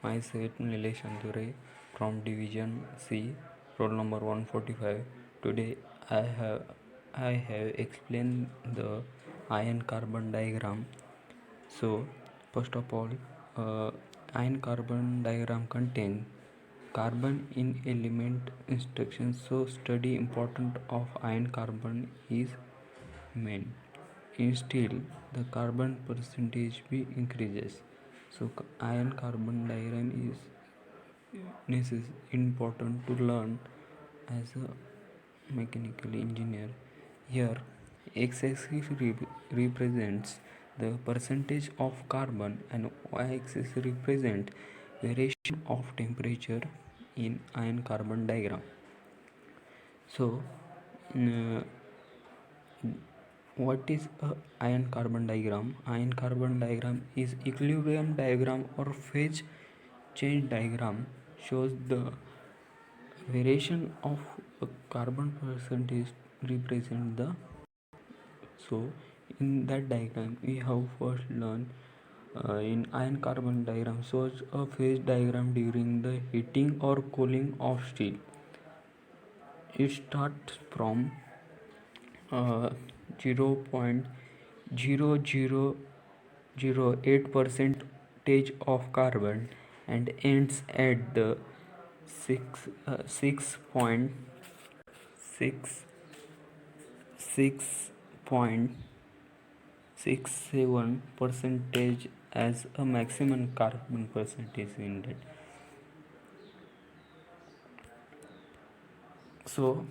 myself Nilesh Andure from Division C, roll number 145. Today I have explained the iron carbon diagram. So first of all, iron carbon diagram contains carbon in element instructions. So study important of iron carbon is main. In steel, the carbon percentage B increases. So iron carbon diagram is important to learn as a mechanical engineer. Here, x-axis represents the percentage of carbon and y-axis represents variation of temperature in iron carbon diagram. So, uh, what is a iron carbon diagram? Iron carbon diagram is equilibrium diagram or phase change diagram, shows the variation of a carbon percentage represent the. So in that diagram we have first learned in iron carbon diagram shows a phase diagram during the heating or cooling of steel. It starts from 0.0008 percentage of carbon and ends at the 6.67 percentage as a maximum carbon percentage in that. So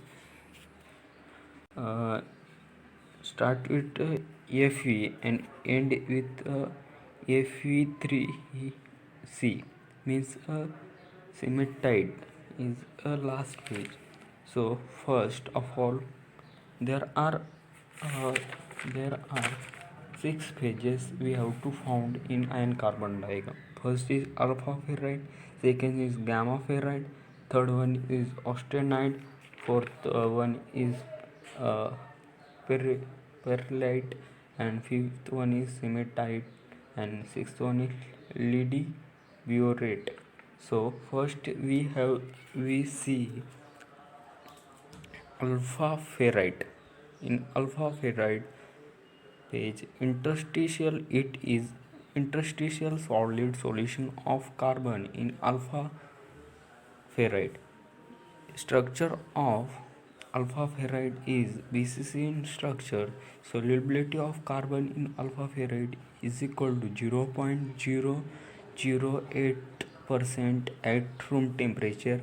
start with Fe and end with Fe3C, means cementite is a last phase. So first of all, there are uh, there are 6 phases we have to found in iron carbon diagram. First is alpha ferrite, second is gamma ferrite, third one is austenite, fourth one is uh, perlite, and fifth one is cementite, and sixth one is lead biorate. So first we see alpha ferrite. In alpha ferrite page interstitial, it is interstitial solid solution of carbon in alpha ferrite. Structure of alpha ferrite is BCC in structure. Solubility of carbon in alpha ferrite is equal to 0.008% at room temperature,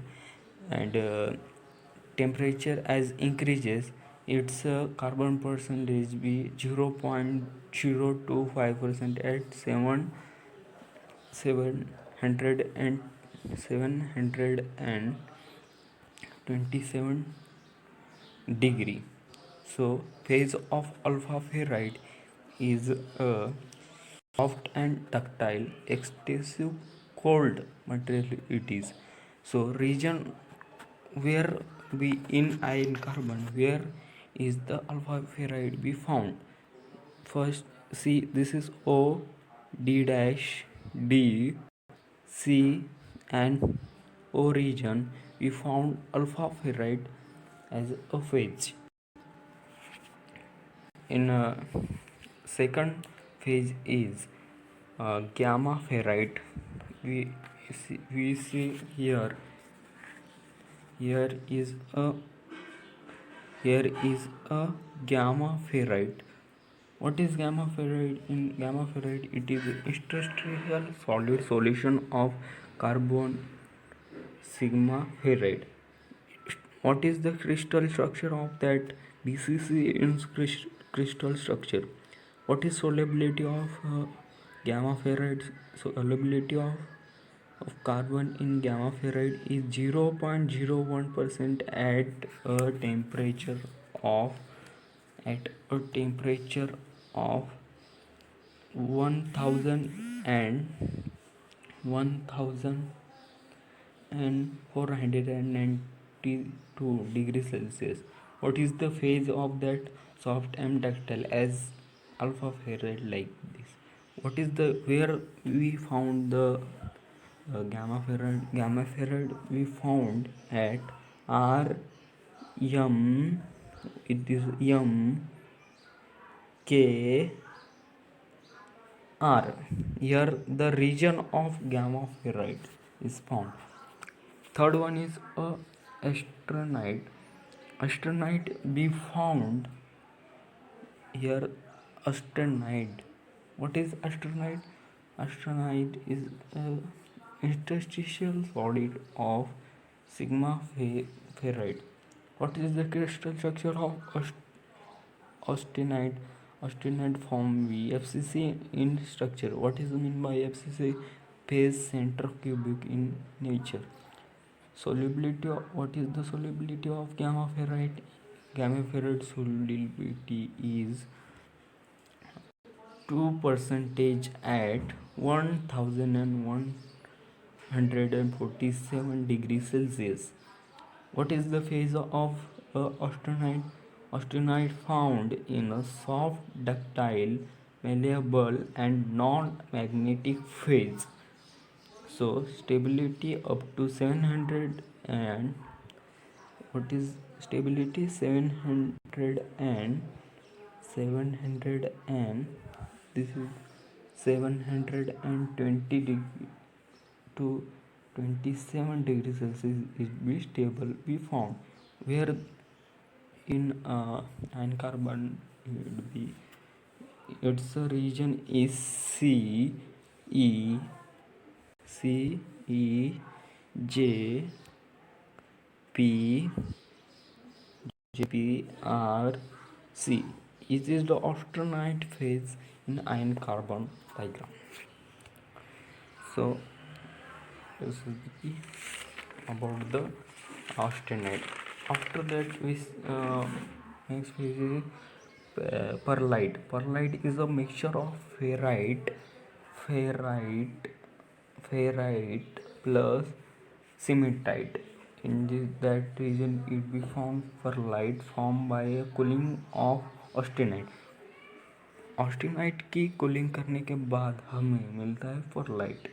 and temperature as increases its carbon percentage be 0.025% at 727 degree. So phase of alpha ferrite is soft and ductile, excessive cold material it is. So region where we in iron carbon, where is the alpha ferrite be found? First see, this is O, D dash, D, C and O region. We found alpha ferrite as a phase. In second phase is gamma ferrite. We see here is a gamma ferrite. What is gamma ferrite? In gamma ferrite, it is interstitial solid solution of carbon sigma ferrite. What is the crystal structure of that? BCC in crystal structure. What is solubility of gamma ferrite? Solubility of carbon in gamma ferrite is 0.01% at a temperature of 1492 degrees Celsius. What is the phase of that? Soft and ductile as alpha ferrite, like this. What is the where we found the Gamma ferrite we found at R M, it is M K R. Here the region of gamma ferrite is found. Third one is a astronite. Astronite we found here. Astronite. What is astronite? Astronite is a interstitial solid of sigma ferrite. What is the crystal structure of austenite? Austenite form V. FCC in structure. What is mean by FCC? Phase center cubic in nature. Solubility of, what is the solubility of gamma ferrite? Gamma ferrite solubility is 2% at 1147 degrees Celsius. What is the phase of austenite? Austenite found in a soft, ductile, malleable, and non-magnetic phase. So stability up to 700 and what is stability 700 and this is 720 degree to 27 degrees Celsius is be stable we found where in iron carbon it would be its region is E C E J P J P R C. It is the austenite phase in iron carbon diagram. So this is about the austenite. After that we next phase is perlite. Perlite is a mixture of ferrite plus cementite. In that region it be found perlite formed by a cooling of austenite. Austenite की cooling करने के बाद हमें मिलता है pearlite.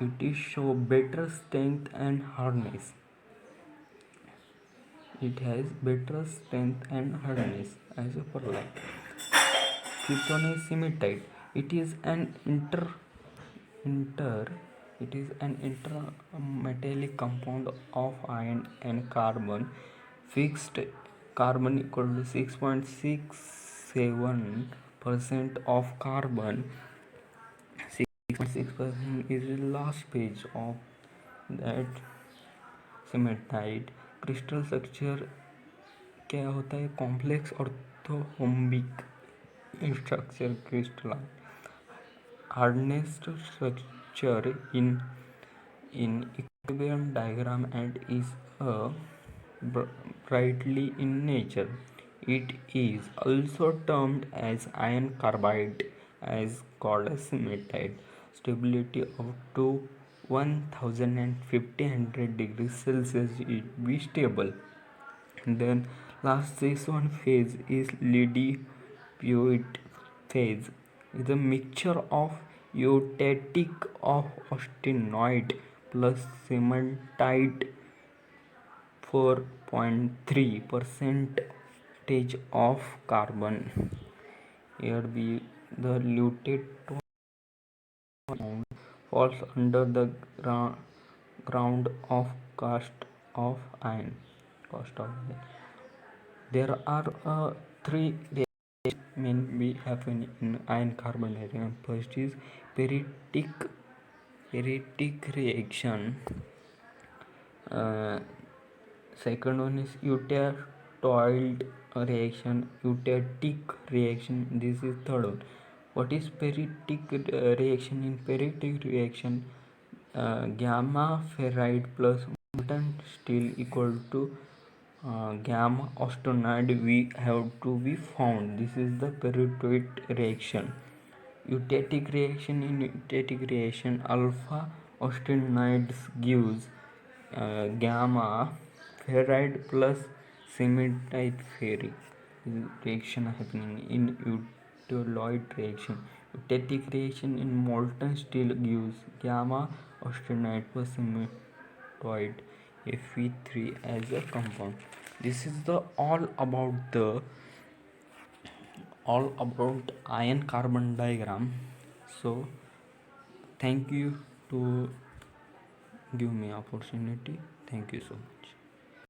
It is show better strength and hardness. It has better strength and hardness as a perlite. Fifth one is cementite. It is an intermetallic compound of iron and carbon. Fixed carbon equal to 6.67% of carbon. 6.6% is the last page of that cementite. Crystal structure क्या होता है? Complex orthorhombic structure crystalline. Hardness structure in equilibrium diagram and is brightly in nature. It is also termed as iron carbide as called as cementite. Stability up to 1500 degrees Celsius is be stable. Then last this one phase is lidipute phase. Is a mixture of eutectic of austenite plus cementite. 4.3% of carbon. Here be the lutate falls under the ground of cast of iron. There are three reactions mainly happen in iron carbon diagram. First is periodic reaction. Second one is eutectoid reaction, eutectic reaction. This is third one. What is periodic reaction? In periodic reaction, gamma ferrite plus molten steel equal to gamma austenite we have to be found. This is the periodic reaction. Eutectic reaction. In eutectic reaction, alpha austenite gives gamma ferrite plus cementite ferric reaction happening in eutectoid reaction. Eutectic reaction in molten steel gives gamma austenitoid Fe3 as a compound. This is the all about iron carbon diagram. So thank you to give me opportunity. Thank you so much.